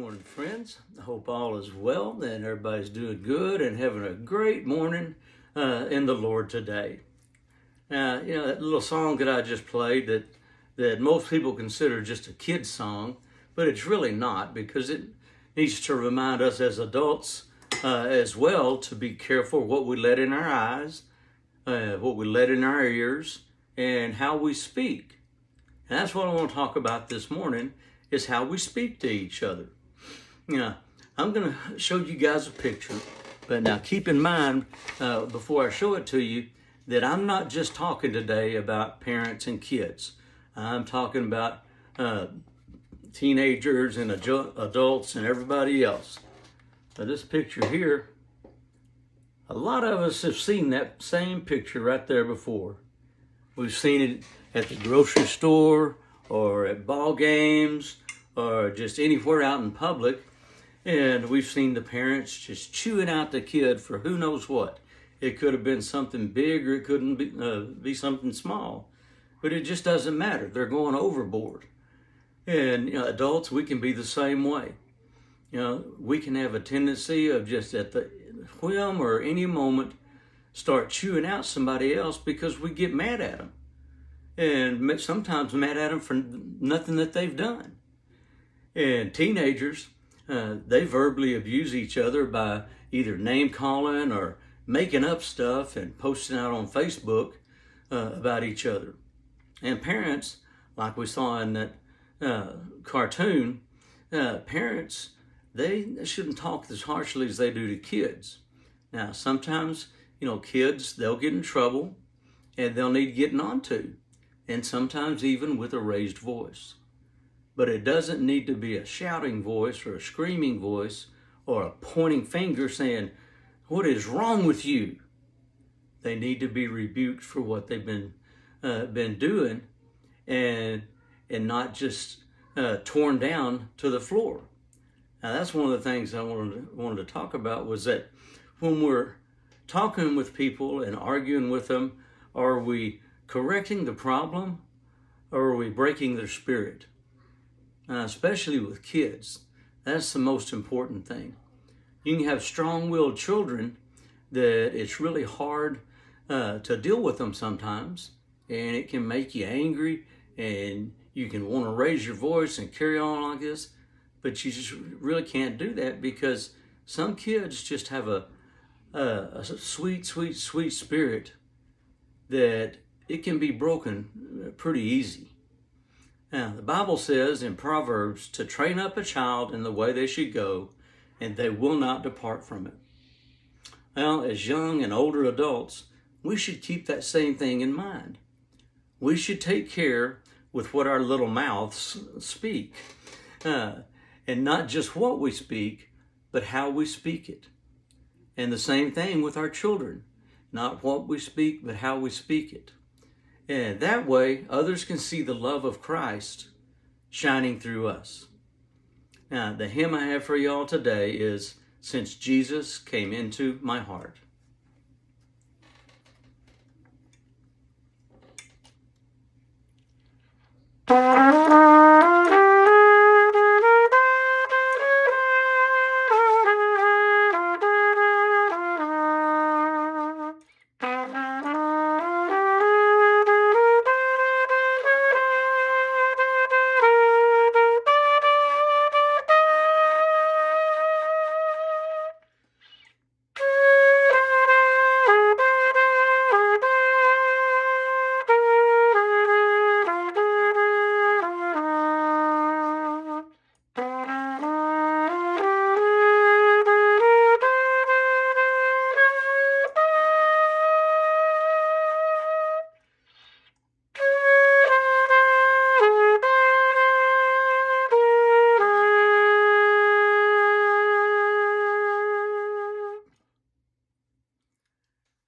morning, friends. I hope all is well and everybody's doing good and having a great morning in the Lord today. Now, that little song that I just played that most people consider just a kid's song, but it's really not, because it needs to remind us as adults as well to be careful what we let in our eyes, what we let in our ears, and how we speak. And that's what I want to talk about this morning, is how we speak to each other. I'm going to show you guys a picture, but now keep in mind before I show it to you that I'm not just talking today about parents and kids. I'm talking about teenagers and adults and everybody else. Now this picture here, a lot of us have seen that same picture right there before. We've seen it at the grocery store or at ball games or just anywhere out in public. And we've seen the parents just chewing out the kid for who knows what. It could have been something big or it couldn't be something small. But it just doesn't matter. They're going overboard. And adults, we can be the same way. We can have a tendency of just at the whim or any moment start chewing out somebody else because we get mad at them. And sometimes mad at them for nothing that they've done. And teenagers, they verbally abuse each other by either name calling or making up stuff and posting out on Facebook about each other. And parents, like we saw in that cartoon, parents, they shouldn't talk as harshly as they do to kids. Now, sometimes, kids, they'll get in trouble and they'll need getting onto, and sometimes even with a raised voice. But it doesn't need to be a shouting voice or a screaming voice or a pointing finger saying, "What is wrong with you?" They need to be rebuked for what they've been doing, and not just torn down to the floor. Now that's one of the things I wanted to talk about, was that when we're talking with people and arguing with them, are we correcting the problem or are we breaking their spirit? Especially with kids, that's the most important thing. You can have strong-willed children that it's really hard to deal with them sometimes, and it can make you angry, and you can want to raise your voice and carry on like this, but you just really can't do that, because some kids just have a sweet, sweet, sweet spirit that it can be broken pretty easy. Now, the Bible says in Proverbs to train up a child in the way they should go, and they will not depart from it. Well, as young and older adults, we should keep that same thing in mind. We should take care with what our little mouths speak, and not just what we speak, but how we speak it. And the same thing with our children, not what we speak, but how we speak it. And that way, others can see the love of Christ shining through us. Now, the hymn I have for y'all today is "Since Jesus Came Into My Heart."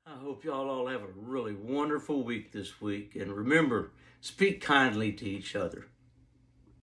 I hope y'all all have a really wonderful week this week. And remember, speak kindly to each other.